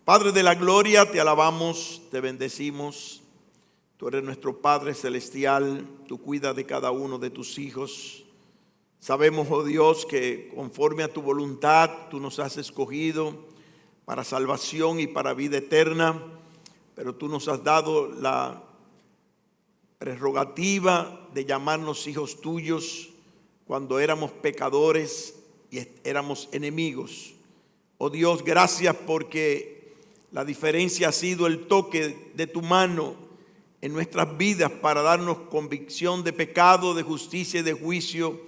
Padre de la gloria, te alabamos, te bendecimos. Tú eres nuestro Padre celestial, tú cuidas de cada uno de tus hijos. Sabemos, oh Dios, que conforme a tu voluntad tú nos has escogido para salvación y para vida eterna, pero tú nos has dado la prerrogativa de llamarnos hijos tuyos cuando éramos pecadores y éramos enemigos. Oh Dios, gracias porque la diferencia ha sido el toque de tu mano en nuestras vidas para darnos convicción de pecado, de justicia y de juicio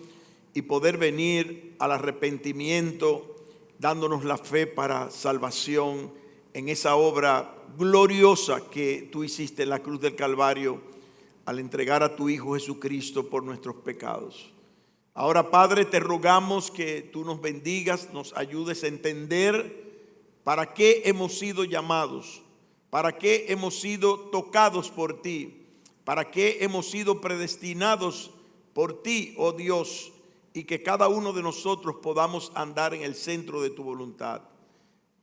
y poder venir al arrepentimiento, dándonos la fe para salvación en esa obra gloriosa que tú hiciste en la cruz del Calvario al entregar a tu Hijo Jesucristo por nuestros pecados. Ahora, Padre, te rogamos que tú nos bendigas, nos ayudes a entender para qué hemos sido llamados, para qué hemos sido tocados por ti, para qué hemos sido predestinados por ti, oh Dios, y que cada uno de nosotros podamos andar en el centro de tu voluntad.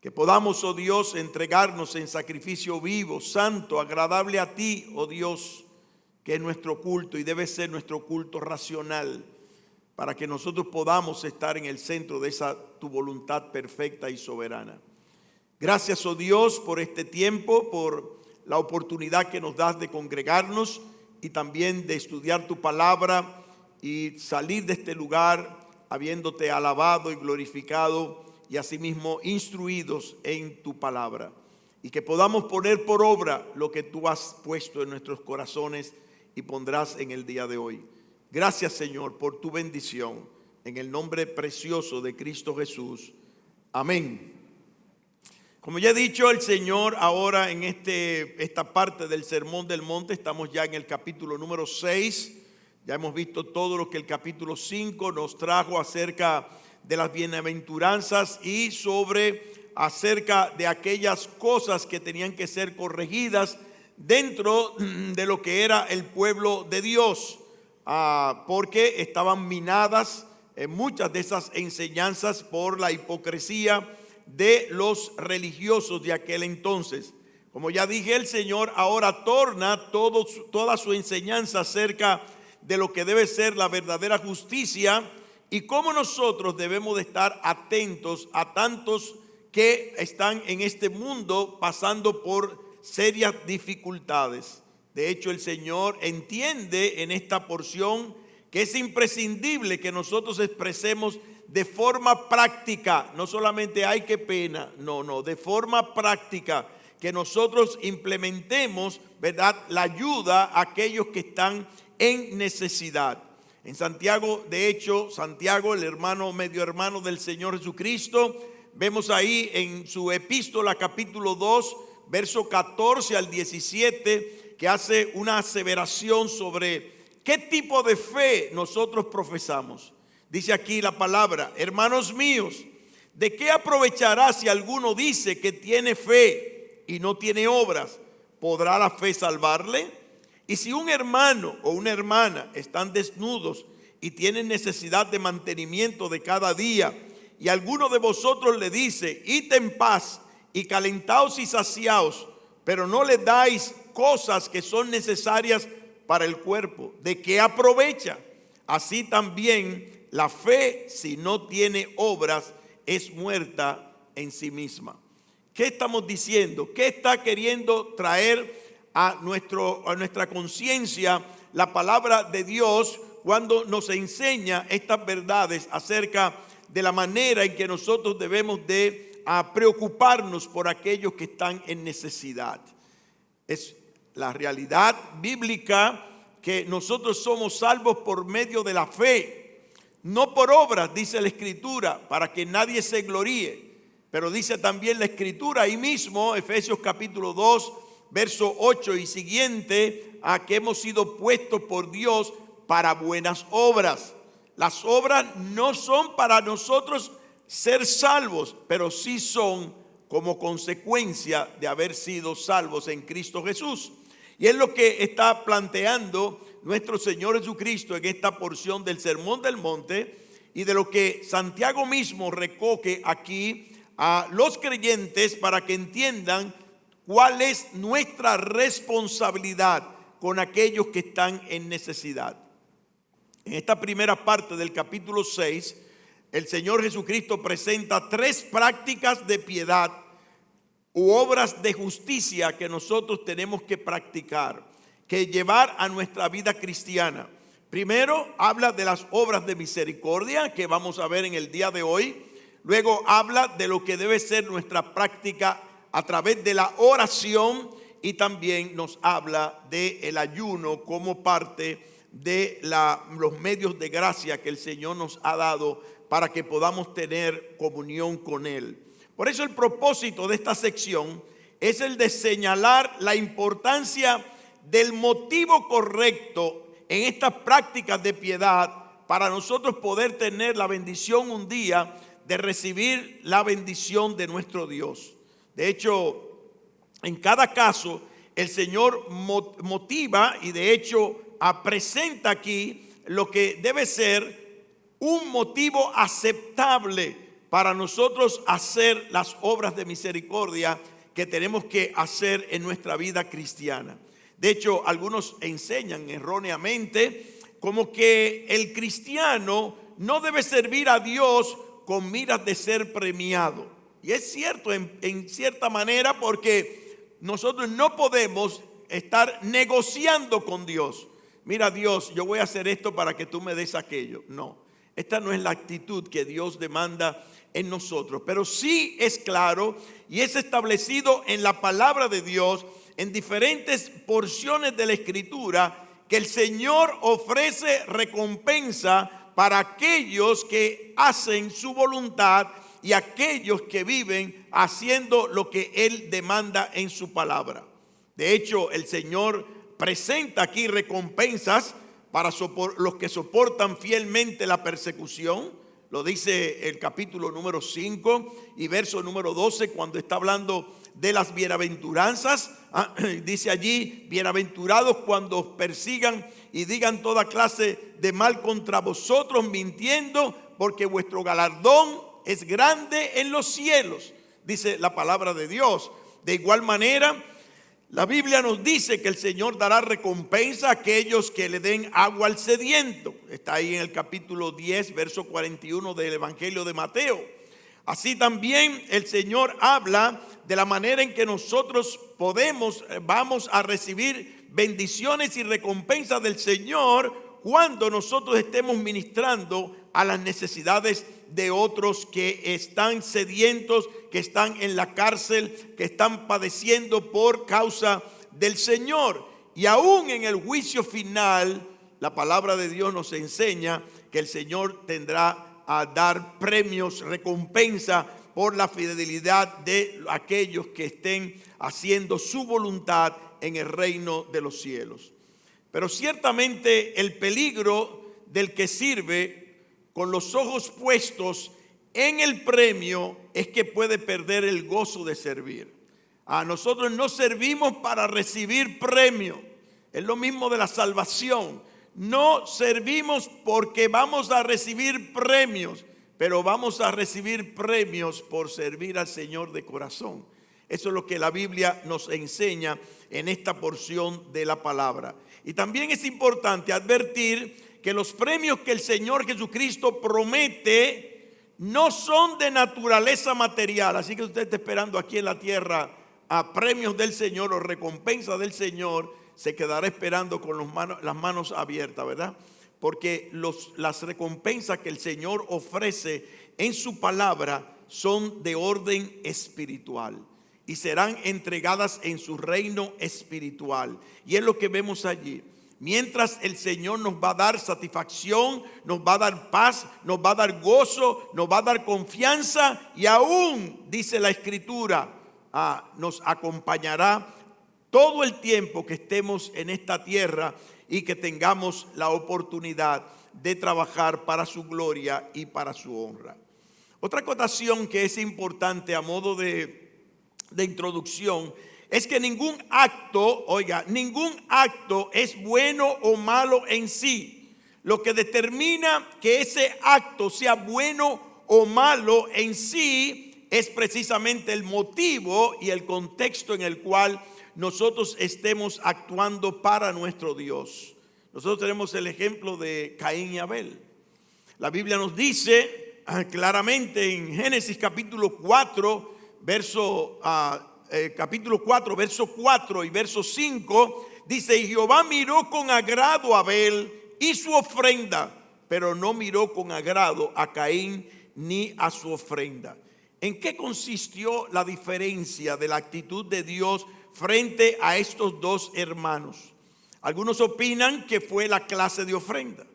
Que podamos, oh Dios, entregarnos en sacrificio vivo, santo, agradable a ti, oh Dios, que es nuestro culto y debe ser nuestro culto racional, para que nosotros podamos estar en el centro de esa tu voluntad perfecta y soberana. Gracias, oh Dios, por este tiempo, por la oportunidad que nos das de congregarnos y también de estudiar tu palabra y salir de este lugar habiéndote alabado y glorificado y asimismo instruidos en tu palabra. Y que podamos poner por obra lo que tú has puesto en nuestros corazones y pondrás en el día de hoy. Gracias, Señor, por tu bendición. En el nombre precioso de Cristo Jesús. Amén. Como ya he dicho, el Señor ahora en esta parte del Sermón del Monte, estamos ya en el capítulo número 6. Ya hemos visto todo lo que el capítulo 5 nos trajo acerca de las bienaventuranzas y acerca de aquellas cosas que tenían que ser corregidas dentro de lo que era el pueblo de Dios. Porque estaban minadas muchas de esas enseñanzas por la hipocresía de los religiosos de aquel entonces. Como ya dije, el Señor ahora torna toda su enseñanza acerca de lo que debe ser la verdadera justicia y cómo nosotros debemos de estar atentos a tantos que están en este mundo pasando por serias dificultades. De hecho, el Señor entiende en esta porción que es imprescindible que nosotros expresemos de forma práctica, no solamente ay qué pena, no, de forma práctica, que nosotros implementemos, ¿verdad?, la ayuda a aquellos que están en necesidad. En Santiago, de hecho, Santiago, el hermano, medio hermano del Señor Jesucristo, vemos ahí en su epístola capítulo 2, verso 14 al 17, que hace una aseveración sobre qué tipo de fe nosotros profesamos. Dice aquí la palabra: hermanos míos, ¿de qué aprovechará si alguno dice que tiene fe y no tiene obras? ¿Podrá la fe salvarle? Y si un hermano o una hermana están desnudos y tienen necesidad de mantenimiento de cada día, y alguno de vosotros le dice: id en paz y calentaos y saciaos, pero no le dais cosas que son necesarias para el cuerpo, ¿de qué aprovecha? Así también la fe, si no tiene obras, es muerta en sí misma. ¿Qué estamos diciendo? ¿Qué está queriendo traer a nuestra conciencia la palabra de Dios cuando nos enseña estas verdades acerca de la manera en que nosotros debemos de preocuparnos por aquellos que están en necesidad? Es la realidad bíblica que nosotros somos salvos por medio de la fe, no por obras, dice la Escritura, para que nadie se gloríe. Pero dice también la Escritura ahí mismo, Efesios capítulo 2, verso 8 y siguiente, a que hemos sido puestos por Dios para buenas obras. Las obras no son para nosotros ser salvos, pero sí son como consecuencia de haber sido salvos en Cristo Jesús. Y es lo que está planteando nuestro Señor Jesucristo en esta porción del Sermón del Monte y de lo que Santiago mismo recoge aquí a los creyentes para que entiendan cuál es nuestra responsabilidad con aquellos que están en necesidad. En esta primera parte del capítulo 6, el Señor Jesucristo presenta 3 prácticas de piedad u obras de justicia que nosotros tenemos que practicar, que llevar a nuestra vida cristiana. Primero habla de las obras de misericordia que vamos a ver en el día de hoy. Luego habla de lo que debe ser nuestra práctica a través de la oración, y también nos habla del ayuno como parte de los medios de gracia que el Señor nos ha dado para que podamos tener comunión con Él. Por eso el propósito de esta sección es el de señalar la importancia del motivo correcto en estas prácticas de piedad para nosotros poder tener la bendición un día de recibir la bendición de nuestro Dios. De hecho, en cada caso, el Señor motiva y de hecho presenta aquí lo que debe ser un motivo aceptable para nosotros hacer las obras de misericordia que tenemos que hacer en nuestra vida cristiana. De hecho, algunos enseñan erróneamente como que el cristiano no debe servir a Dios con miras de ser premiado. Y es cierto en cierta manera, porque nosotros no podemos estar negociando con Dios. Mira, Dios, yo voy a hacer esto para que tú me des aquello. No, esta no es la actitud que Dios demanda en nosotros. Pero sí es claro y es establecido en la palabra de Dios, en diferentes porciones de la Escritura, que el Señor ofrece recompensa para aquellos que hacen su voluntad y aquellos que viven haciendo lo que Él demanda en su palabra. De hecho, el Señor presenta aquí recompensas para los que soportan fielmente la persecución. Lo dice el capítulo número 5 y verso número 12 cuando está hablando de las bienaventuranzas. Dice allí: bienaventurados cuando os persigan y digan toda clase de mal contra vosotros mintiendo, porque vuestro galardón es grande en los cielos, dice la palabra de Dios. De igual manera, la Biblia nos dice que el Señor dará recompensa a aquellos que le den agua al sediento. Está ahí en el capítulo 10, verso 41 del Evangelio de Mateo. Así también el Señor habla de la manera en que nosotros vamos a recibir bendiciones y recompensas del Señor cuando nosotros estemos ministrando a las necesidades de otros que están sedientos, que están en la cárcel, que están padeciendo por causa del Señor. Y aún en el juicio final, la palabra de Dios nos enseña que el Señor tendrá a dar premios, recompensa por la fidelidad de aquellos que estén haciendo su voluntad en el reino de los cielos. Pero ciertamente el peligro del que sirve con los ojos puestos en el premio es que puede perder el gozo de servir. A nosotros no servimos para recibir premio. Es lo mismo de la salvación. No servimos porque vamos a recibir premios, pero vamos a recibir premios por servir al Señor de corazón. Eso es lo que la Biblia nos enseña en esta porción de la palabra. Y también es importante advertir que los premios que el Señor Jesucristo promete no son de naturaleza material. Así que usted está esperando aquí en la tierra a premios del Señor o recompensas del Señor, se quedará esperando con las manos abiertas, ¿verdad? Porque las recompensas que el Señor ofrece en su palabra son de orden espiritual y serán entregadas en su reino espiritual. Y es lo que vemos allí. Mientras el Señor nos va a dar satisfacción, nos va a dar paz, nos va a dar gozo, nos va a dar confianza, y aún, dice la Escritura, nos acompañará todo el tiempo que estemos en esta tierra y que tengamos la oportunidad de trabajar para su gloria y para su honra. Otra acotación que es importante a modo de introducción es que ningún acto es bueno o malo en sí. Lo que determina que ese acto sea bueno o malo en sí es precisamente el motivo y el contexto en el cual nosotros estemos actuando para nuestro Dios. Nosotros tenemos el ejemplo de Caín y Abel. La Biblia nos dice claramente en Génesis capítulo 4, verso 4 y verso 5, dice: y Jehová miró con agrado a Abel y su ofrenda, pero no miró con agrado a Caín ni a su ofrenda. ¿En qué consistió la diferencia de la actitud de Dios frente a estos dos hermanos? Algunos opinan que fue la clase de ofrenda.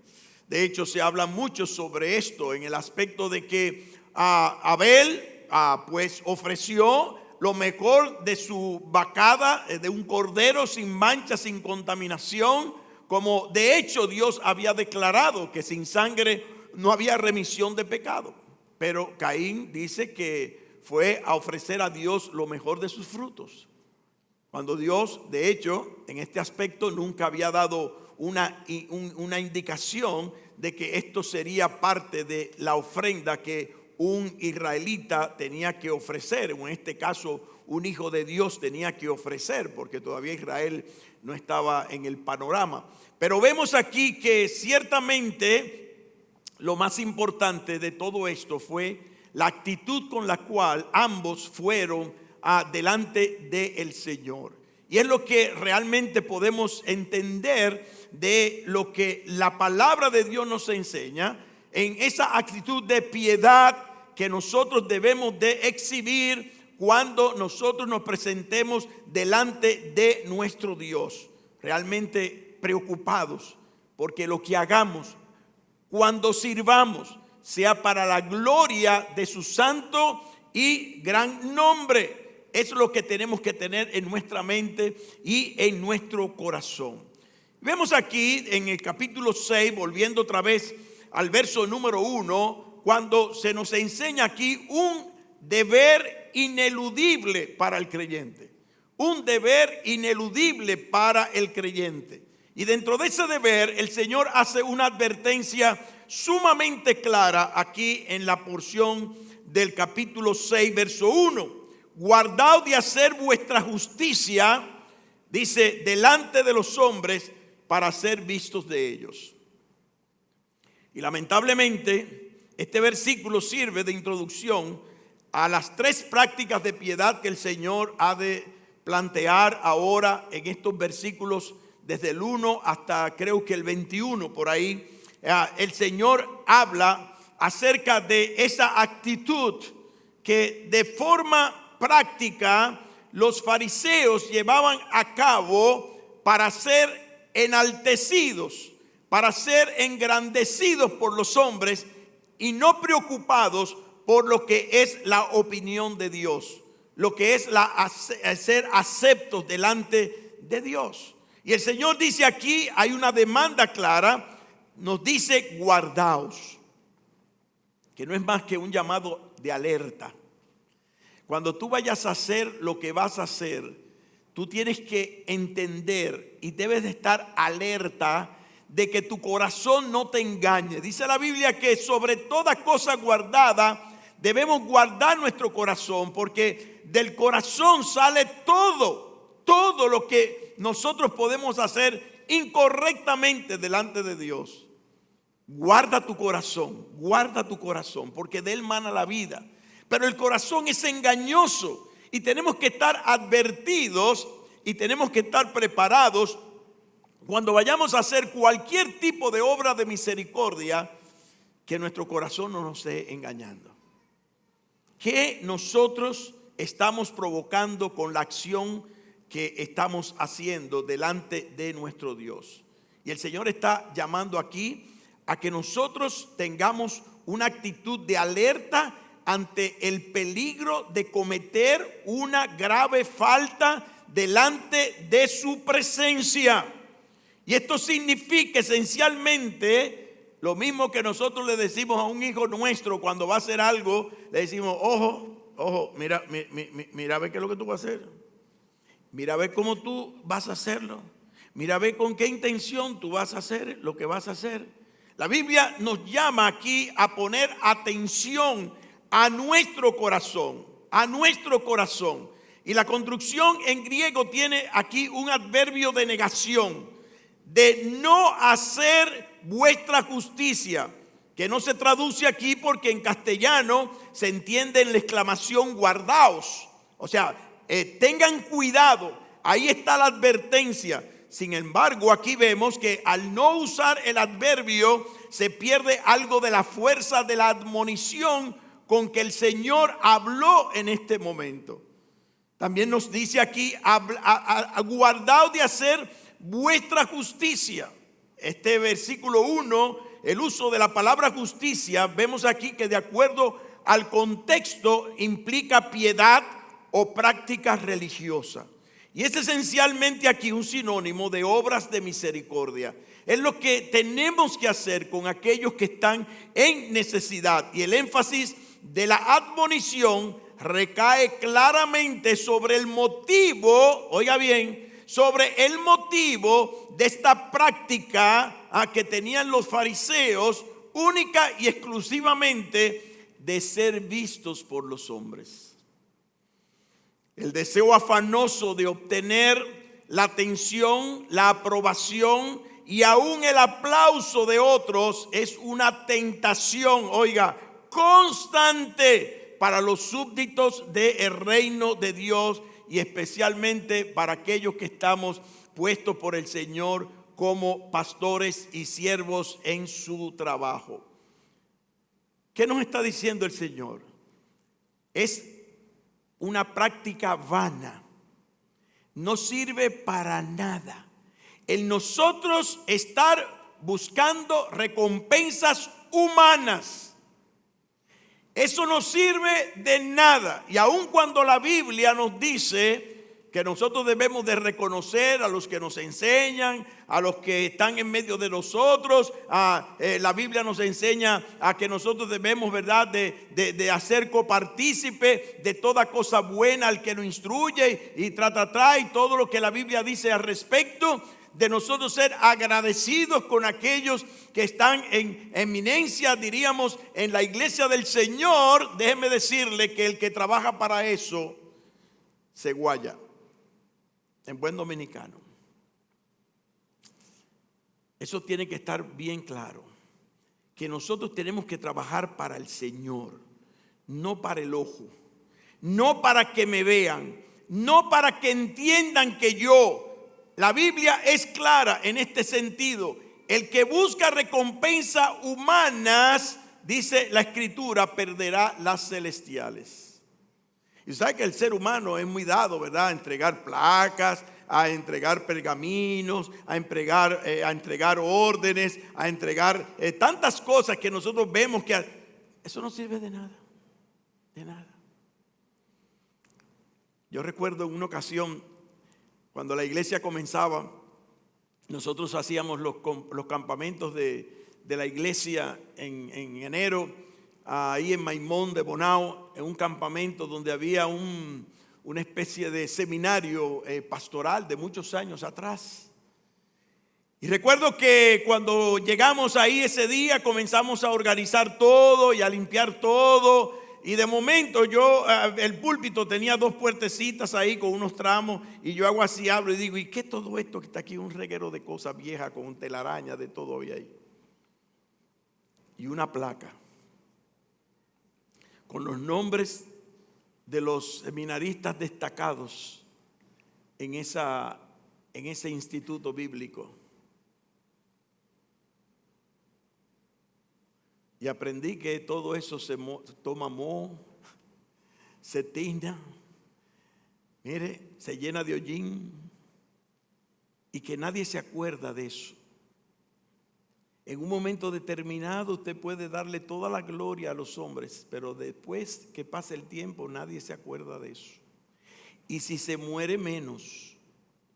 De hecho, se habla mucho sobre esto en el aspecto de que Abel pues ofreció lo mejor de su vacada, de un cordero sin mancha, sin contaminación, como de hecho Dios había declarado que sin sangre no había remisión de pecado. Pero Caín dice que fue a ofrecer a Dios lo mejor de sus frutos, cuando Dios, de hecho, en este aspecto nunca había dado una indicación de que esto sería parte de la ofrenda que un israelita tenía que ofrecer, o en este caso un hijo de Dios tenía que ofrecer, porque todavía Israel no estaba en el panorama. Pero vemos aquí que ciertamente lo más importante de todo esto fue la actitud con la cual ambos fueron delante del Señor. Y es lo que realmente podemos entender de lo que la palabra de Dios nos enseña, en esa actitud de piedad que nosotros debemos de exhibir cuando nosotros nos presentemos delante de nuestro Dios, realmente preocupados porque lo que hagamos cuando sirvamos sea para la gloria de su santo y gran nombre. Es lo que tenemos que tener en nuestra mente y en nuestro corazón. Vemos aquí en el capítulo 6, volviendo otra vez al verso número 1, cuando se nos enseña aquí un deber ineludible para el creyente. Un deber ineludible para el creyente. Y dentro de ese deber, el Señor hace una advertencia sumamente clara aquí en la porción del capítulo 6, verso 1. Guardaos de hacer vuestra justicia, dice, delante de los hombres, para ser vistos de ellos. Y lamentablemente, este versículo sirve de introducción a las tres prácticas de piedad que el Señor ha de plantear ahora en estos versículos, desde el 1 hasta creo que el 21, por ahí. El Señor habla acerca de esa actitud que de forma práctica los fariseos llevaban a cabo para ser enaltecidos, para ser engrandecidos por los hombres y no preocupados por lo que es la opinión de Dios, lo que es ser aceptos delante de Dios. Y el Señor dice aquí, hay una demanda clara, nos dice guardaos, que no es más que un llamado de alerta. Cuando tú vayas a hacer lo que vas a hacer, tú tienes que entender y debes de estar alerta de que tu corazón no te engañe. Dice la Biblia que sobre toda cosa guardada debemos guardar nuestro corazón, porque del corazón sale todo lo que nosotros podemos hacer incorrectamente delante de Dios. Guarda tu corazón, porque de él mana la vida. Pero el corazón es engañoso y tenemos que estar advertidos y tenemos que estar preparados cuando vayamos a hacer cualquier tipo de obra de misericordia, que nuestro corazón no nos esté engañando. ¿Qué nosotros estamos provocando con la acción que estamos haciendo delante de nuestro Dios? Y el Señor está llamando aquí a que nosotros tengamos una actitud de alerta ante el peligro de cometer una grave falta delante de su presencia. Y esto significa esencialmente lo mismo que nosotros le decimos a un hijo nuestro cuando va a hacer algo. Le decimos, ojo, mira a ver qué es lo que tú vas a hacer. Mira a ver cómo tú vas a hacerlo. Mira a ver con qué intención tú vas a hacer lo que vas a hacer. La Biblia nos llama aquí a poner atención a nuestro corazón, a nuestro corazón. Y la construcción en griego tiene aquí un adverbio de negación, de no hacer vuestra justicia, que no se traduce aquí porque en castellano se entiende en la exclamación guardaos. O sea, tengan cuidado, ahí está la advertencia. Sin embargo, aquí vemos que al no usar el adverbio se pierde algo de la fuerza de la admonición con que el Señor habló en este momento. También nos dice aquí, guardaos de hacer vuestra justicia. Este versículo 1, el uso de la palabra justicia, vemos aquí que de acuerdo al contexto implica piedad o práctica religiosa. Y es esencialmente aquí un sinónimo de obras de misericordia. Es lo que tenemos que hacer con aquellos que están en necesidad. Y el énfasis de la admonición recae claramente sobre el motivo, oiga bien, sobre el motivo de esta práctica que tenían los fariseos, única y exclusivamente de ser vistos por los hombres. El deseo afanoso de obtener la atención, la aprobación y aún el aplauso de otros es una tentación, oiga, constante para los súbditos del reino de Dios y especialmente para aquellos que estamos puestos por el Señor como pastores y siervos en su trabajo. ¿Qué nos está diciendo el Señor? Es una práctica vana, no sirve para nada. El nosotros estar buscando recompensas humanas, eso no sirve de nada. Y aun cuando la Biblia nos dice que nosotros debemos de reconocer a los que nos enseñan, a los que están en medio de nosotros, la Biblia nos enseña a que nosotros debemos, ¿verdad?, de hacer copartícipe de toda cosa buena al que nos instruye y y todo lo que la Biblia dice al respecto, de nosotros ser agradecidos con aquellos que están en eminencia, diríamos, en la iglesia del Señor. Déjeme decirle que el que trabaja para eso se guaya, en buen dominicano. Eso tiene que estar bien claro, que nosotros tenemos que trabajar para el Señor, no para el ojo, no para que me vean, no para que entiendan que yo. La Biblia es clara en este sentido. El que busca recompensas humanas, dice la Escritura, perderá las celestiales. Y sabe que el ser humano es muy dado, ¿verdad?, a entregar placas, a entregar pergaminos, a entregar órdenes, a entregar tantas cosas que nosotros vemos que eso no sirve de nada, de nada. Yo recuerdo en una ocasión, cuando la iglesia comenzaba, nosotros hacíamos los campamentos de la iglesia en enero, ahí en Maimón de Bonao, en un campamento donde había una especie de seminario pastoral de muchos años atrás. Y recuerdo que cuando llegamos ahí ese día comenzamos a organizar todo y a limpiar todo. Y de momento el púlpito tenía 2 puertecitas ahí con unos tramos. Y yo hago así, abro y digo, ¿y qué todo esto que está aquí? Un reguero de cosas viejas con un telaraña, de todo había ahí. Y una placa con los nombres de los seminaristas destacados en ese instituto bíblico. Y aprendí que todo eso se toma moho, se tina, mire, se llena de hollín y que nadie se acuerda de eso. En un momento determinado usted puede darle toda la gloria a los hombres, pero después que pase el tiempo nadie se acuerda de eso. Y si se muere menos,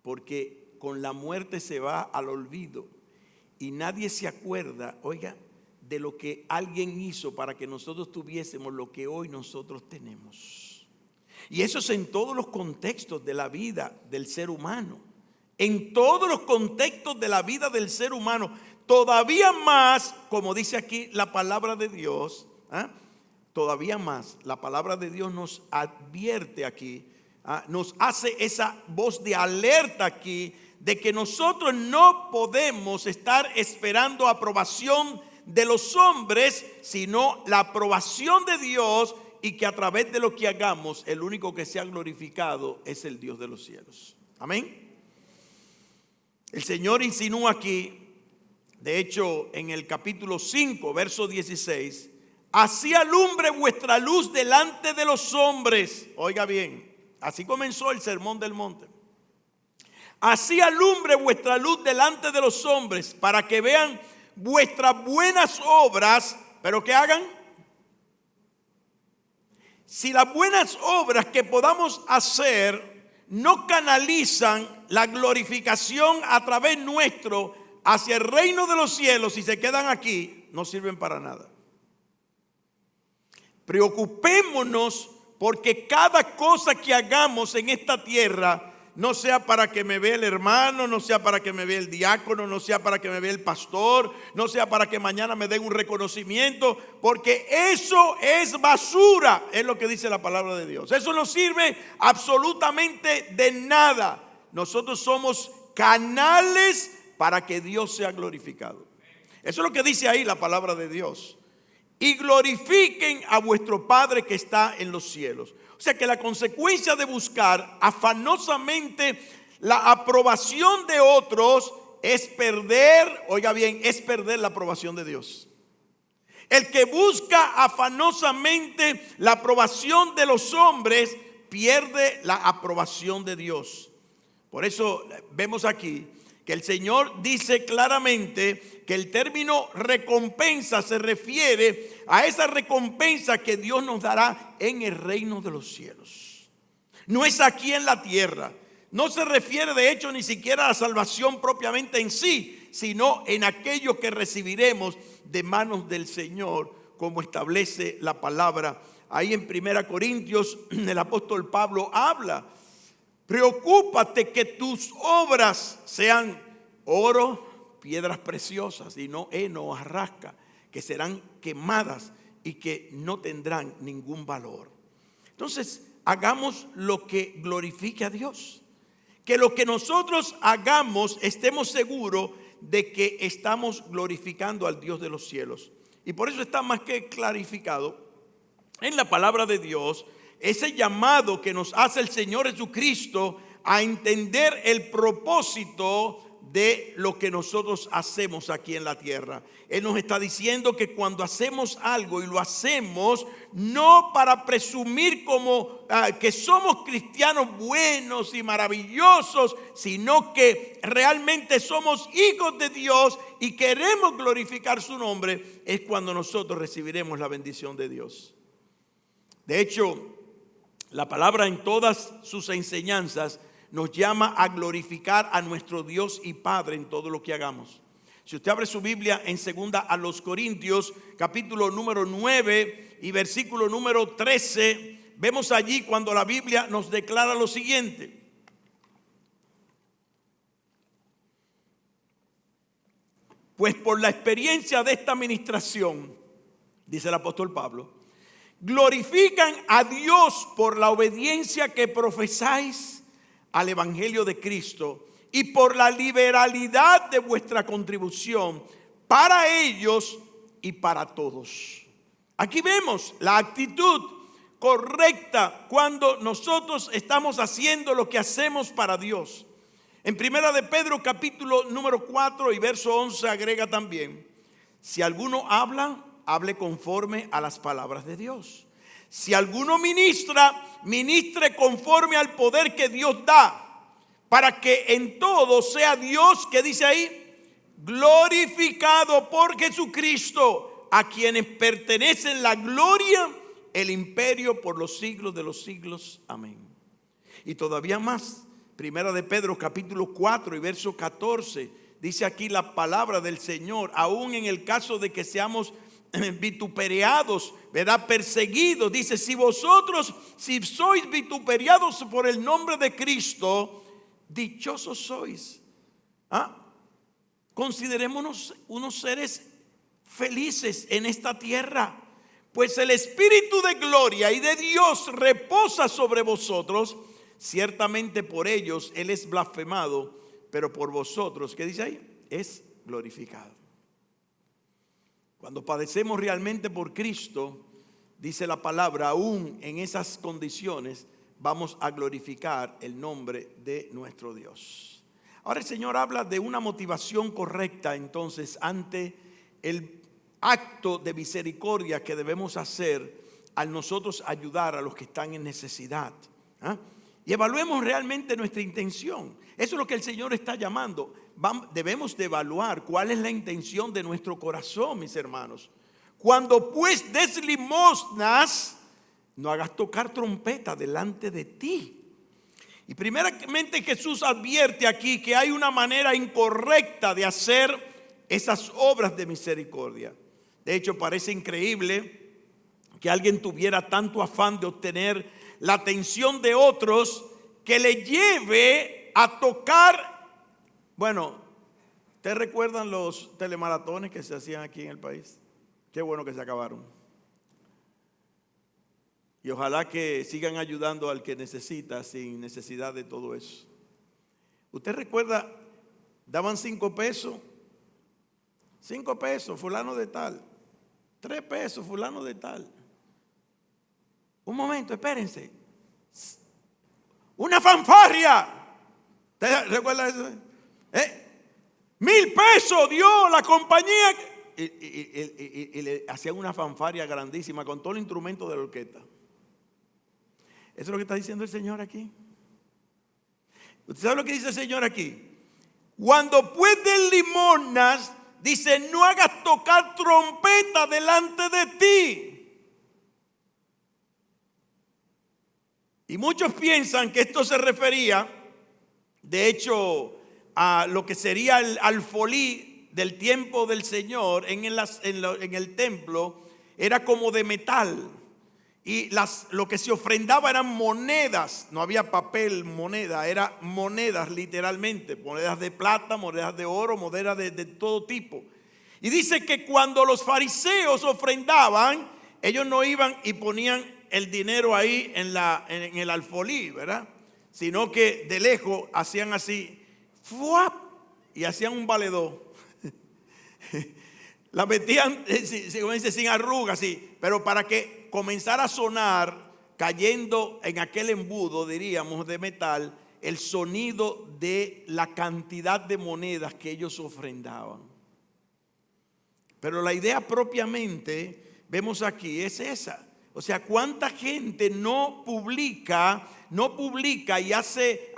porque con la muerte se va al olvido y nadie se acuerda, oiga, de lo que alguien hizo para que nosotros tuviésemos lo que hoy nosotros tenemos. Y eso es en todos los contextos de la vida del ser humano. En todos los contextos de la vida del ser humano. Todavía más, como dice aquí la palabra de Dios, todavía más, la palabra de Dios nos advierte aquí, nos hace esa voz de alerta aquí, de que nosotros no podemos estar esperando aprobación de los hombres, sino la aprobación de Dios, y que a través de lo que hagamos, el único que sea glorificado es el Dios de los cielos. Amén. El Señor insinúa aquí, de hecho en el capítulo 5, verso 16, así alumbre vuestra luz delante de los hombres. Oiga bien, así comenzó el sermón del monte. Así alumbre vuestra luz delante de los hombres, para que vean vuestras buenas obras, pero que hagan. Si las buenas obras que podamos hacer no canalizan la glorificación a través nuestro hacia el reino de los cielos y se quedan aquí, no sirven para nada. Preocupémonos porque cada cosa que hagamos en esta tierra no sea para que me vea el hermano, no sea para que me vea el diácono, no sea para que me vea el pastor, no sea para que mañana me den un reconocimiento, porque eso es basura, es lo que dice la palabra de Dios. Eso no sirve absolutamente de nada. Nosotros somos canales para que Dios sea glorificado. Eso es lo que dice ahí la palabra de Dios. Y glorifiquen a vuestro Padre que está en los cielos. O sea que la consecuencia de buscar afanosamente la aprobación de otros es perder, oiga bien, es perder la aprobación de Dios. El que busca afanosamente la aprobación de los hombres pierde la aprobación de Dios. Por eso vemos aquí que el Señor dice claramente que el término recompensa se refiere a esa recompensa que Dios nos dará en el reino de los cielos. No es aquí en la tierra. No se refiere de hecho ni siquiera a la salvación propiamente en sí, sino en aquello que recibiremos de manos del Señor, como establece la palabra. Ahí en 1 Corintios el apóstol Pablo habla: preocúpate que tus obras sean oro, piedras preciosas, y no heno o hojarasca, que serán quemadas y que no tendrán ningún valor. Entonces, hagamos lo que glorifique a Dios. Que lo que nosotros hagamos estemos seguros de que estamos glorificando al Dios de los cielos. Y por eso está más que clarificado en la palabra de Dios ese llamado que nos hace el Señor Jesucristo a entender el propósito de lo que nosotros hacemos aquí en la tierra. Él nos está diciendo que cuando hacemos algo, y lo hacemos no para presumir como que somos cristianos buenos y maravillosos, sino que realmente somos hijos de Dios y queremos glorificar su nombre, es cuando nosotros recibiremos la bendición de Dios. De hecho, la palabra en todas sus enseñanzas nos llama a glorificar a nuestro Dios y Padre en todo lo que hagamos. Si usted abre su Biblia en 2 a los Corintios, capítulo número 9 y versículo número 13, vemos allí cuando la Biblia nos declara lo siguiente: pues por la experiencia de esta administración, dice el apóstol Pablo, glorifican a Dios por la obediencia que profesáis al Evangelio de Cristo y por la liberalidad de vuestra contribución para ellos y para todos. Aquí vemos la actitud correcta cuando nosotros estamos haciendo lo que hacemos para Dios. En 1 de Pedro capítulo número 4 y verso 11 agrega también: si alguno habla, hable conforme a las palabras de Dios. Si alguno ministra, ministre conforme al poder que Dios da, para que en todo sea Dios, ¿qué dice ahí? Glorificado por Jesucristo, a quienes pertenecen la gloria, el imperio por los siglos de los siglos. Amén. Y todavía más, 1 de Pedro capítulo 4 y verso 14, dice aquí la palabra del Señor: aún en el caso de que seamos vituperados, ¿verdad?, perseguidos, dice: si sois vituperados por el nombre de Cristo, dichosos sois. Considerémonos unos seres felices en esta tierra, pues el Espíritu de gloria y de Dios reposa sobre vosotros. Ciertamente por ellos Él es blasfemado, pero por vosotros, ¿qué dice ahí? Es glorificado. Cuando padecemos realmente por Cristo, dice la palabra, aún en esas condiciones vamos a glorificar el nombre de nuestro Dios. Ahora el Señor habla de una motivación correcta entonces ante el acto de misericordia que debemos hacer al nosotros ayudar a los que están en necesidad. Y evaluemos realmente nuestra intención. Eso es lo que el Señor está llamando. Debemos de evaluar cuál es la intención de nuestro corazón, mis hermanos. Cuando pues des limosnas, no hagas tocar trompeta delante de ti. Y primeramente Jesús advierte aquí que hay una manera incorrecta de hacer esas obras de misericordia. De hecho, parece increíble que alguien tuviera tanto afán de obtener la atención de otros que le lleve a tocar. Bueno, ¿ustedes recuerdan los telemaratones que se hacían aquí en el país? Qué bueno que se acabaron. Y ojalá que sigan ayudando al que necesita sin necesidad de todo eso. ¿Usted recuerda? Daban 5 pesos. 5 pesos, fulano de tal. 3 pesos, fulano de tal. Un momento, espérense. Una fanfarria. ¿Usted recuerda eso? 1,000 pesos dio la compañía. Y le hacían una fanfarria grandísima con todo el instrumento de la orquesta. Eso es lo que está diciendo el Señor aquí. ¿Usted sabe lo que dice el Señor aquí? Cuando pues den limosnas, dice, no hagas tocar trompeta delante de ti. Y muchos piensan que esto se refería, de hecho, a lo que sería el alfolí del tiempo del Señor en el templo. Era como de metal. Y lo que se ofrendaba eran monedas, no había papel, moneda, eran monedas literalmente, monedas de plata, monedas de oro, monedas de todo tipo. Y dice que cuando los fariseos ofrendaban, ellos no iban y ponían el dinero ahí en el alfolí, ¿verdad? Sino que de lejos hacían así, ¡fuap! Y hacían un valedor. La metían sin arrugas, sí, pero para que comenzara a sonar, cayendo en aquel embudo, diríamos, de metal, el sonido de la cantidad de monedas que ellos ofrendaban. Pero la idea propiamente, vemos aquí, es esa. O sea, cuánta gente no publica y hace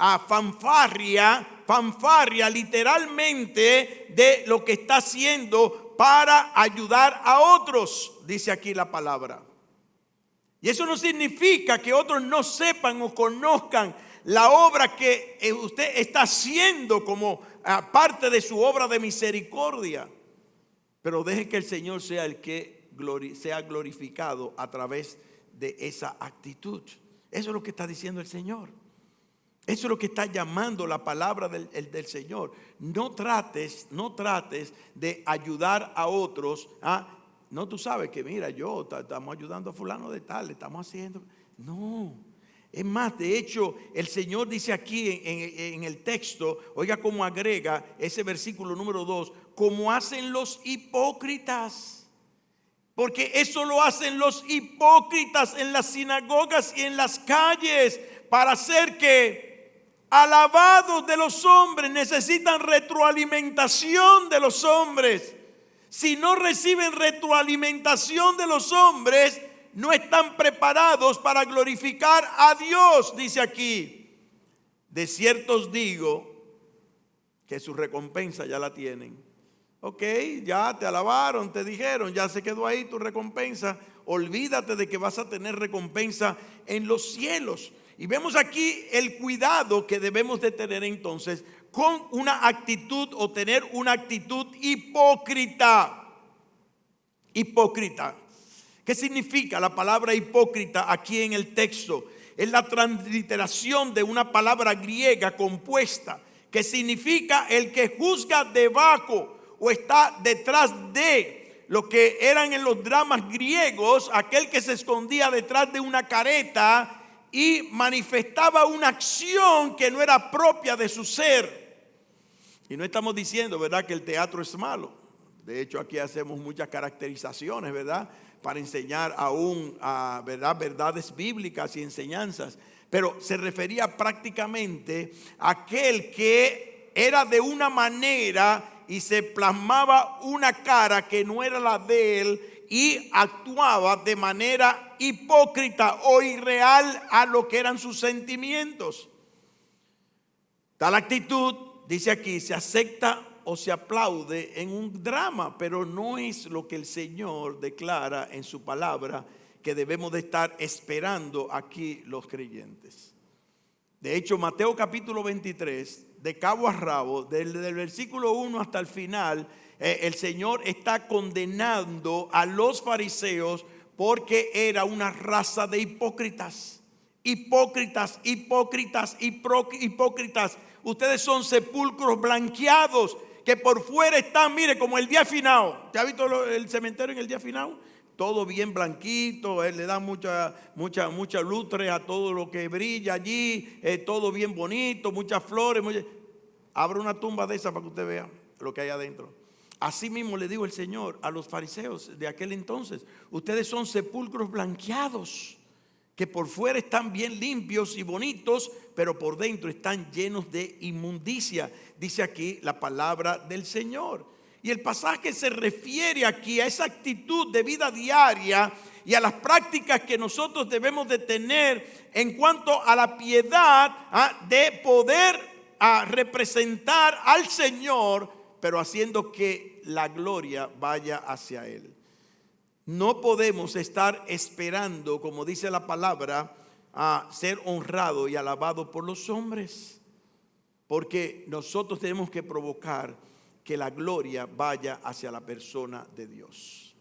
fanfarria literalmente de lo que está haciendo para ayudar a otros, dice aquí la palabra. Y eso no significa que otros no sepan o conozcan la obra que usted está haciendo como parte de su obra de misericordia. Pero deje que el Señor sea el que sea glorificado a través de esa actitud. Eso es lo que está diciendo el Señor. Eso es lo que está llamando la palabra del Señor. No trates de ayudar a otros. No, tú sabes que mira, estamos ayudando a fulano de tal, le estamos haciendo. No, es más, de hecho, el Señor dice aquí en el texto, oiga cómo agrega ese versículo número 2, como hacen los hipócritas. Porque eso lo hacen los hipócritas en las sinagogas y en las calles para hacer que alabados de los hombres. Necesitan retroalimentación de los hombres. Si no reciben retroalimentación de los hombres, no están preparados para glorificar a Dios, dice aquí. De cierto os digo que su recompensa ya la tienen. Ok, ya te alabaron, te dijeron, ya se quedó ahí tu recompensa. Olvídate de que vas a tener recompensa en los cielos. Y vemos aquí el cuidado que debemos de tener entonces con una actitud o tener una actitud hipócrita. Hipócrita. ¿Qué significa la palabra hipócrita aquí en el texto? Es la transliteración de una palabra griega compuesta que significa el que juzga debajo o está detrás de. lo que eran en los dramas griegos, aquel que se escondía detrás de una careta y manifestaba una acción que no era propia de su ser. Y no estamos diciendo, ¿verdad?, que el teatro es malo. De hecho, aquí hacemos muchas caracterizaciones, ¿verdad?, para enseñar aún verdades bíblicas y enseñanzas. Pero se refería prácticamente a aquel que era de una manera y se plasmaba una cara que no era la de él y actuaba de manera hipócrita o irreal a lo que eran sus sentimientos. Tal actitud, dice aquí, se acepta o se aplaude en un drama, pero no es lo que el Señor declara en su palabra que debemos de estar esperando aquí los creyentes. De hecho, Mateo capítulo 23, de cabo a rabo, del versículo 1 hasta el final, el Señor está condenando a los fariseos porque era una raza de hipócritas. Hipócritas. Ustedes son sepulcros blanqueados que por fuera están, mire, como el día finado. ¿Ya ha visto el cementerio en el día finado? Todo bien blanquito, le da mucha lustre a todo lo que brilla allí, todo bien bonito, muchas flores. Abra una tumba de esa para que usted vea lo que hay adentro. Así mismo le dijo el Señor a los fariseos de aquel entonces: ustedes son sepulcros blanqueados, que por fuera están bien limpios y bonitos, pero por dentro están llenos de inmundicia. Dice aquí la palabra del Señor. Y el pasaje se refiere aquí a esa actitud de vida diaria y a las prácticas que nosotros debemos de tener en cuanto a la piedad, de poder representar al Señor, pero haciendo que la gloria vaya hacia Él. No podemos estar esperando, como dice la palabra, a ser honrado y alabado por los hombres, porque nosotros tenemos que provocar que la gloria vaya hacia la persona de Dios.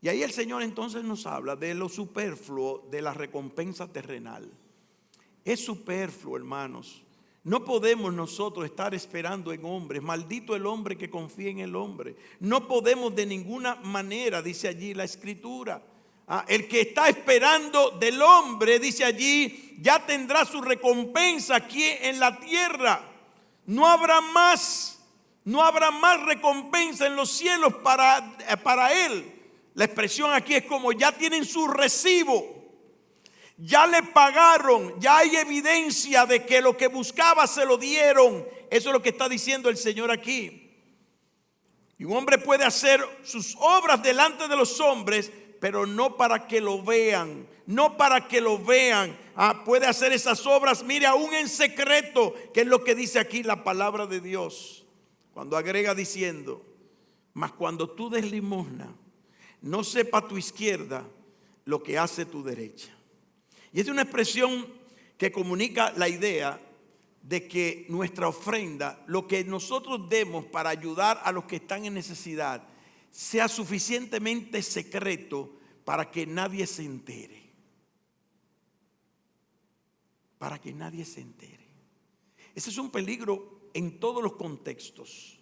Y ahí el Señor entonces nos habla de lo superfluo de la recompensa terrenal. Es superfluo, hermanos. No podemos nosotros estar esperando en hombres. Maldito el hombre que confía en el hombre. No podemos de ninguna manera, dice allí la Escritura. El que está esperando del hombre, dice allí, ya tendrá su recompensa aquí en la tierra. No habrá más recompensa en los cielos para él. La expresión aquí es como ya tienen su recibo. Ya le pagaron, ya hay evidencia de que lo que buscaba se lo dieron. Eso es lo que está diciendo el Señor aquí. Y un hombre puede hacer sus obras delante de los hombres, pero no para que lo vean. No para que lo vean. Puede hacer esas obras, mire, aún en secreto, que es lo que dice aquí la palabra de Dios. Cuando agrega diciendo: mas cuando tú des limosna, no sepa tu izquierda lo que hace tu derecha. Y es una expresión que comunica la idea de que nuestra ofrenda, lo que nosotros demos para ayudar a los que están en necesidad, sea suficientemente secreto para que nadie se entere. Para que nadie se entere. Ese es un peligro en todos los contextos.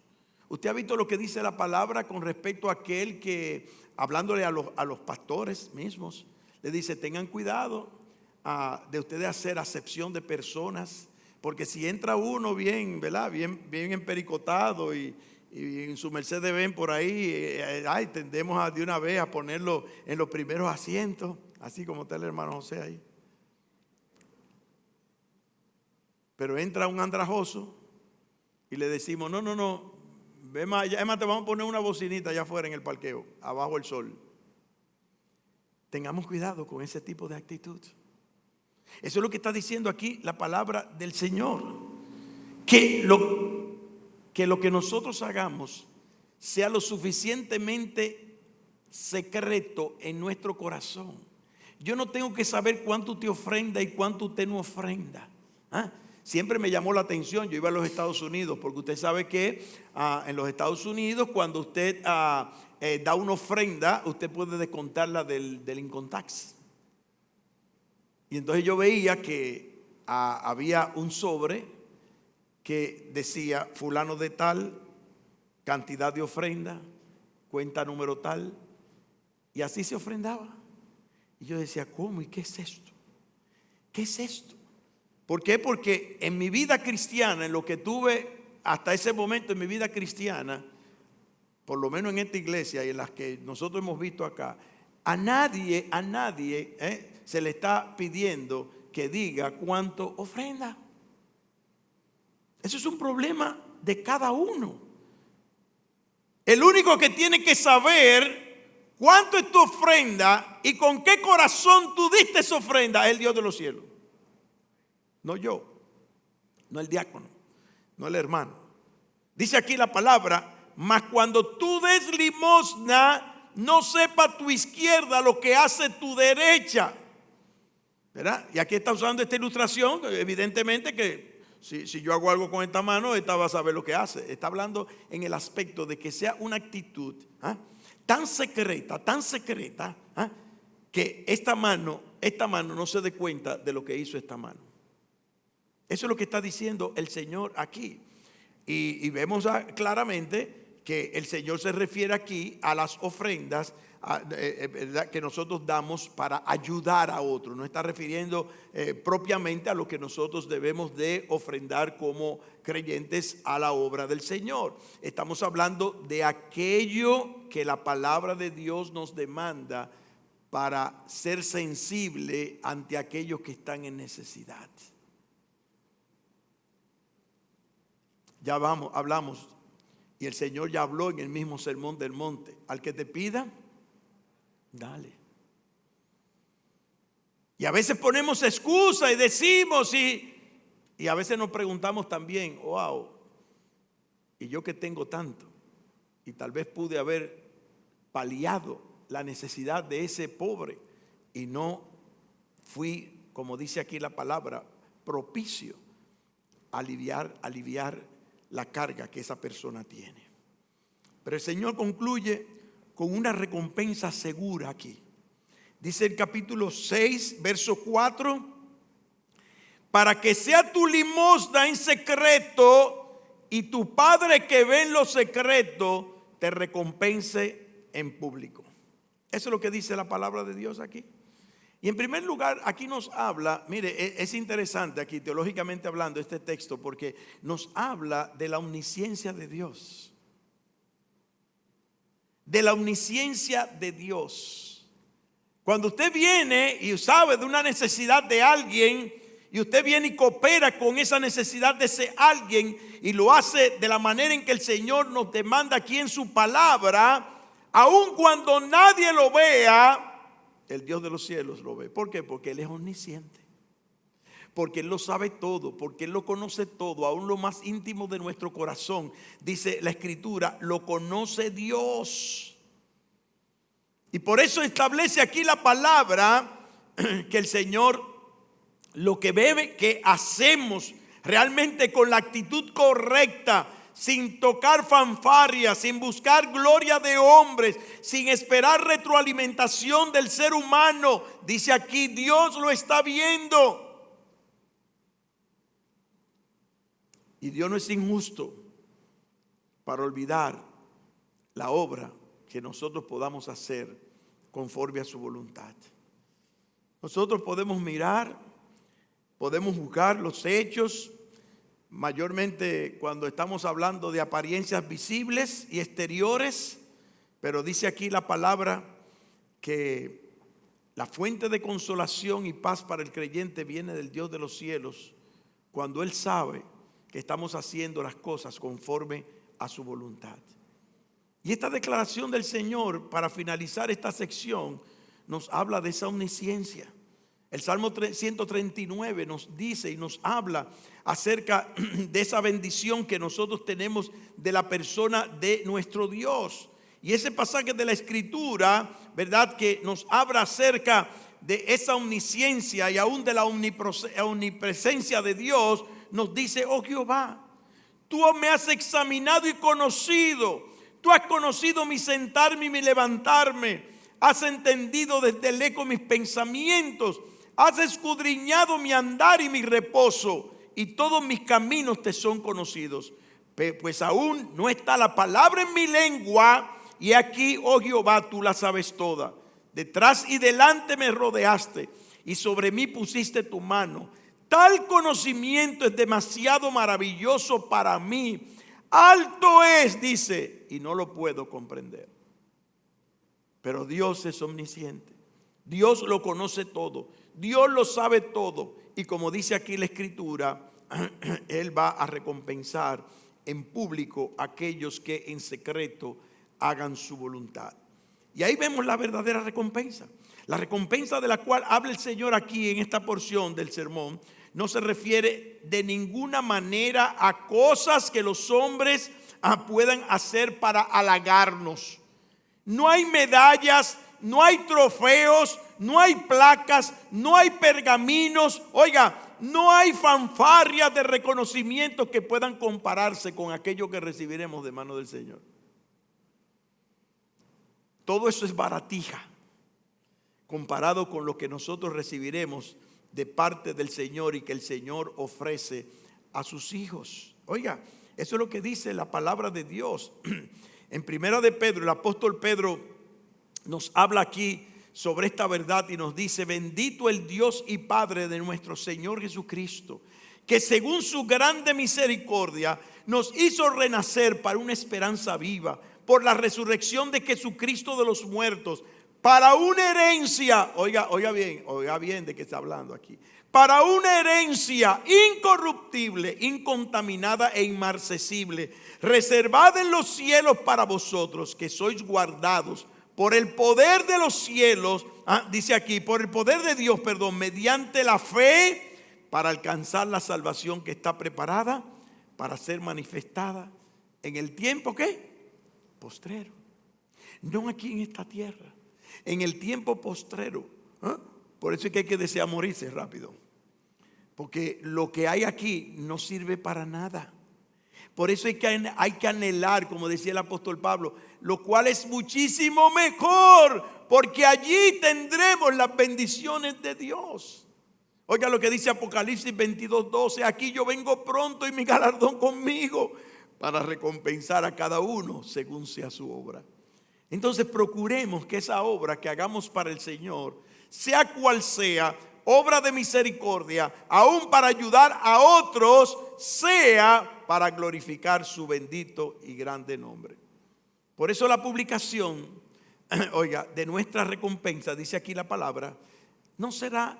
Usted ha visto lo que dice la palabra con respecto a aquel que, hablándole a los pastores mismos, le dice: tengan cuidado de ustedes hacer acepción de personas, porque si entra uno bien, ¿verdad?, bien empericotado y en su Mercedes Benz por ahí, tendemos de una vez a ponerlo en los primeros asientos, así como está el hermano José ahí. Pero entra un andrajoso y le decimos: no, ve más allá, te vamos a poner una bocinita allá afuera en el parqueo, abajo el sol. Tengamos cuidado con ese tipo de actitud. Eso es lo que está diciendo aquí la palabra del Señor. Que lo que nosotros hagamos sea lo suficientemente secreto en nuestro corazón. Yo no tengo que saber cuánto usted ofrenda y cuánto usted no ofrenda. Siempre me llamó la atención. Yo iba a los Estados Unidos, porque usted sabe que en los Estados Unidos, cuando usted da una ofrenda, usted puede descontarla del income tax. Y entonces yo veía que había un sobre que decía: fulano de tal, cantidad de ofrenda, cuenta número tal. Y así se ofrendaba. Y yo decía, ¿cómo? ¿Y qué es esto? ¿Qué es esto? ¿Por qué? Porque en mi vida cristiana, en lo que tuve hasta ese momento en mi vida cristiana, por lo menos en esta iglesia y en las que nosotros hemos visto acá, a nadie se le está pidiendo que diga cuánto ofrenda. Eso es un problema de cada uno. El único que tiene que saber cuánto es tu ofrenda y con qué corazón tú diste esa ofrenda es el Dios de los cielos. No yo, no el diácono, no el hermano. Dice aquí la palabra, mas cuando tú des limosna, no sepa tu izquierda lo que hace tu derecha. ¿Verdad? Y aquí está usando esta ilustración, evidentemente que si yo hago algo con esta mano, esta va a saber lo que hace. Está hablando en el aspecto de que sea una actitud tan secreta, que esta mano no se dé cuenta de lo que hizo esta mano. Eso es lo que está diciendo el Señor aquí. Y vemos claramente que el Señor se refiere aquí a las ofrendas que nosotros damos para ayudar a otros. No está refiriendo propiamente a lo que nosotros debemos de ofrendar como creyentes a la obra del Señor. Estamos hablando de aquello que la palabra de Dios nos demanda para ser sensible ante aquellos que están en necesidad. Ya hablamos, y el Señor ya habló en el mismo sermón del monte. Al que te pida, dale. Y a veces ponemos excusa y decimos, y a veces nos preguntamos también, wow, y yo que tengo tanto, y tal vez pude haber paliado la necesidad de ese pobre, y no fui, como dice aquí la palabra, propicio a aliviar la carga que esa persona tiene. Pero el Señor concluye con una recompensa segura aquí. Dice el capítulo 6, verso 4, para que sea tu limosna en secreto y tu Padre que ve en lo secreto te recompense en público. Eso es lo que dice la palabra de Dios aquí. Y en primer lugar, aquí nos habla, mire, es interesante aquí teológicamente hablando este texto porque nos habla de la omnisciencia de Dios. De la omnisciencia de Dios. Cuando usted viene y sabe de una necesidad de alguien y usted viene y coopera con esa necesidad de ese alguien y lo hace de la manera en que el Señor nos demanda aquí en su palabra, aun cuando nadie lo vea, el Dios de los cielos lo ve. ¿Por qué? Porque Él es omnisciente. Porque Él lo sabe todo. Porque Él lo conoce todo. Aún lo más íntimo de nuestro corazón. Dice la Escritura, lo conoce Dios. Y por eso establece aquí la palabra que el Señor, lo que ve que hacemos realmente con la actitud correcta, sin tocar fanfarrias, sin buscar gloria de hombres, sin esperar retroalimentación del ser humano. Dice aquí, Dios lo está viendo. Y Dios no es injusto para olvidar la obra que nosotros podamos hacer conforme a su voluntad. Nosotros podemos mirar, podemos juzgar los hechos, mayormente cuando estamos hablando de apariencias visibles y exteriores, pero dice aquí la palabra que la fuente de consolación y paz para el creyente viene del Dios de los cielos cuando Él sabe que estamos haciendo las cosas conforme a su voluntad. Y esta declaración del Señor para finalizar esta sección nos habla de esa omnisciencia. El Salmo 139 nos dice y nos habla acerca de esa bendición que nosotros tenemos de la persona de nuestro Dios. Y ese pasaje de la Escritura, ¿verdad?, que nos habla acerca de esa omnisciencia y aún de la omnipresencia de Dios, nos dice, oh Jehová, tú me has examinado y conocido. Tú has conocido mi sentarme y mi levantarme. Has entendido desde lejos mis pensamientos. Has escudriñado mi andar y mi reposo, y todos mis caminos te son conocidos. Pues aún no está la palabra en mi lengua, y aquí, oh Jehová, tú la sabes toda. Detrás y delante me rodeaste y sobre mí pusiste tu mano. Tal conocimiento es demasiado maravilloso para mí. Alto es, dice, y no lo puedo comprender. Pero Dios es omnisciente. Dios lo conoce todo. Dios lo sabe todo. Y como dice aquí la Escritura, Él va a recompensar en público a aquellos que en secreto hagan su voluntad. Y ahí vemos la verdadera recompensa. La recompensa de la cual habla el Señor aquí en esta porción del sermón no se refiere de ninguna manera a cosas que los hombres puedan hacer para halagarnos. No hay medallas, no hay trofeos, no hay placas, no hay pergaminos. Oiga, no hay fanfarrias de reconocimiento que puedan compararse con aquello que recibiremos de mano del Señor. Todo eso es baratija comparado con lo que nosotros recibiremos de parte del Señor y que el Señor ofrece a sus hijos. Oiga, eso es lo que dice la palabra de Dios. En Primera de Pedro, el apóstol Pedro nos habla aquí sobre esta verdad y nos dice: bendito el Dios y Padre de nuestro Señor Jesucristo, que según su grande misericordia nos hizo renacer para una esperanza viva por la resurrección de Jesucristo de los muertos, para una herencia, oiga bien de qué está hablando aquí, para una herencia incorruptible, incontaminada e inmarcesible, reservada en los cielos para vosotros, que sois guardados por el poder de los cielos, dice aquí, por el poder de Dios, mediante la fe, para alcanzar la salvación que está preparada para ser manifestada en el tiempo, ¿qué? Postrero. No aquí en esta tierra, en el tiempo postrero. Por eso es que hay que desear morirse rápido, porque lo que hay aquí no sirve para nada. Por eso hay que anhelar, como decía el apóstol Pablo, lo cual es muchísimo mejor, porque allí tendremos las bendiciones de Dios. Oiga lo que dice Apocalipsis 22:12: aquí yo vengo pronto y mi galardón conmigo, para recompensar a cada uno según sea su obra. Entonces procuremos que esa obra que hagamos para el Señor, sea cual sea, obra de misericordia, aún para ayudar a otros, sea para glorificar su bendito y grande nombre. Por eso la publicación, oiga, de nuestra recompensa, dice aquí la palabra, no será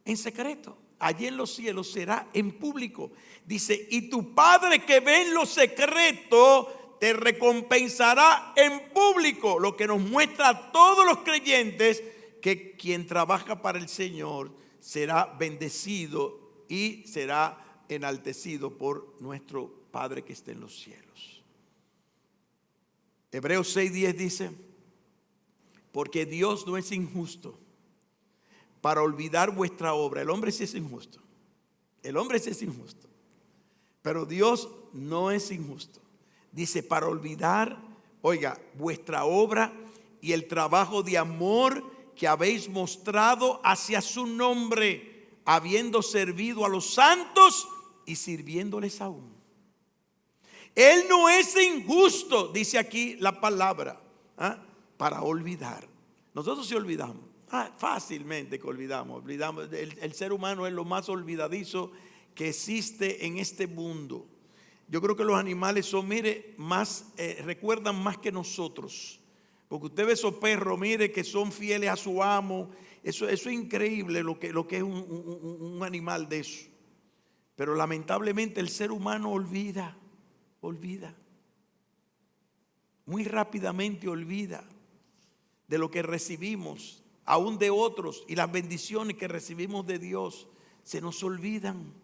en secreto. Allí en los cielos será en público. Dice: y tu Padre que ve en lo secreto te recompensará en público. Lo que nos muestra a todos los creyentes que quien trabaja para el Señor será bendecido y será enaltecido por nuestro Padre que está en los cielos. Hebreos 6:10 dice: porque Dios no es injusto para olvidar vuestra obra. El hombre sí es injusto. El hombre sí es injusto. Pero Dios no es injusto. Dice: para olvidar, oiga, vuestra obra y el trabajo de amor que habéis mostrado hacia su nombre, habiendo servido a los santos y sirviéndoles aún. Él no es injusto, dice aquí la palabra, para olvidar. Nosotros sí olvidamos. Fácilmente que olvidamos. El ser humano es lo más olvidadizo que existe en este mundo. Yo creo que los animales son, recuerdan más que nosotros. Porque usted ve esos perros, mire, que son fieles a su amo. Eso es increíble lo que es un animal de eso. Pero lamentablemente el ser humano olvida. Muy rápidamente olvida de lo que recibimos, aún de otros, y las bendiciones que recibimos de Dios se nos olvidan.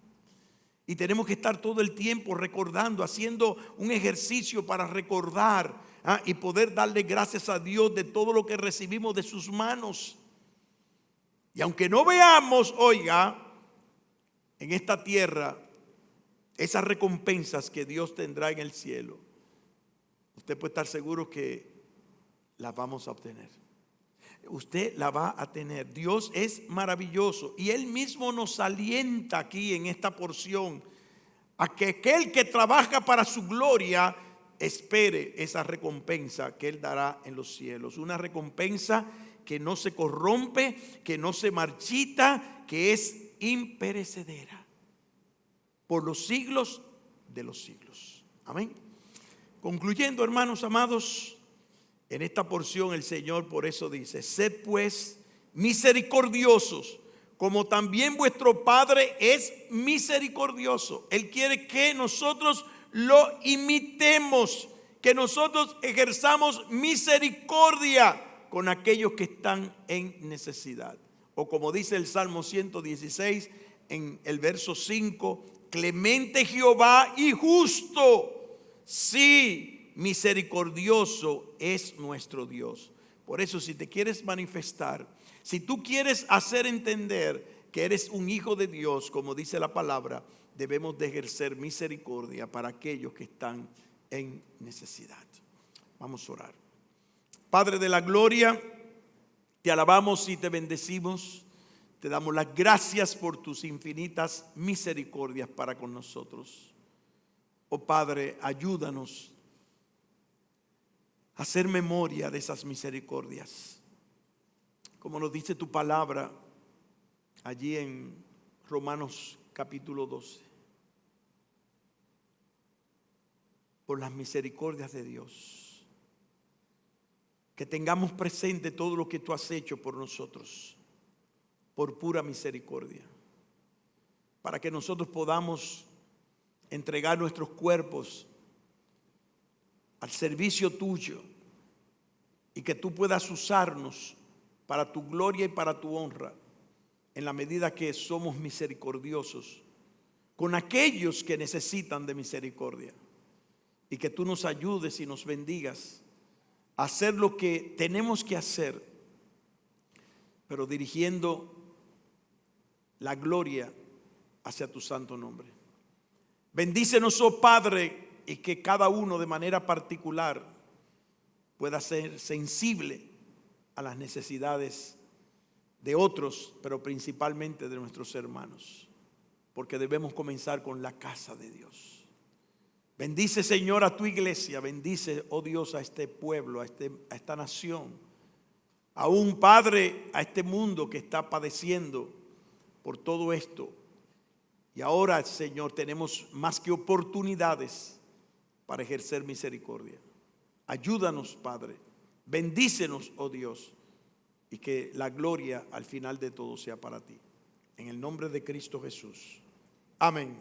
Y tenemos que estar todo el tiempo recordando, haciendo un ejercicio para recordar y poder darle gracias a Dios de todo lo que recibimos de sus manos. Y aunque no veamos, oiga, en esta tierra esas recompensas que Dios tendrá en el cielo, usted puede estar seguro que las vamos a obtener. Usted la va a tener. Dios es maravilloso y Él mismo nos alienta aquí en esta porción a que aquel que trabaja para su gloria espere esa recompensa que Él dará en los cielos. Una recompensa que no se corrompe, que no se marchita, que es imperecedera por los siglos de los siglos. Amén. Concluyendo, hermanos amados, en esta porción el Señor por eso dice: sed pues misericordiosos, como también vuestro Padre es misericordioso. Él quiere que nosotros lo imitemos, que nosotros ejerzamos misericordia con aquellos que están en necesidad. O como dice el Salmo 116 en el verso 5, clemente Jehová y justo, sí, misericordioso es nuestro Dios. Por eso, si te quieres manifestar, si tú quieres hacer entender que eres un hijo de Dios, como dice la palabra, debemos de ejercer misericordia para aquellos que están en necesidad. Vamos a orar. Padre de la gloria, te alabamos y te bendecimos. Te damos las gracias por tus infinitas misericordias para con nosotros. Oh Padre, ayúdanos a hacer memoria de esas misericordias. Como nos dice tu palabra allí en Romanos capítulo 12. Por las misericordias de Dios, que tengamos presente todo lo que tú has hecho por nosotros, por pura misericordia, para que nosotros podamos entregar nuestros cuerpos al servicio tuyo y que tú puedas usarnos para tu gloria y para tu honra, en la medida que somos misericordiosos con aquellos que necesitan de misericordia. Y que tú nos ayudes y nos bendigas a hacer lo que tenemos que hacer, pero dirigiendo la gloria hacia tu santo nombre. Bendícenos, oh Padre, y que cada uno de manera particular pueda ser sensible a las necesidades de otros, pero principalmente de nuestros hermanos, porque debemos comenzar con la casa de Dios. Bendice, Señor, a tu iglesia. Bendice, oh Dios, a este pueblo, a esta nación. Aún, Padre, a este mundo que está padeciendo por todo esto. Y ahora, Señor, tenemos más que oportunidades para ejercer misericordia. Ayúdanos, Padre. Bendícenos, oh Dios. Y que la gloria al final de todo sea para ti. En el nombre de Cristo Jesús. Amén.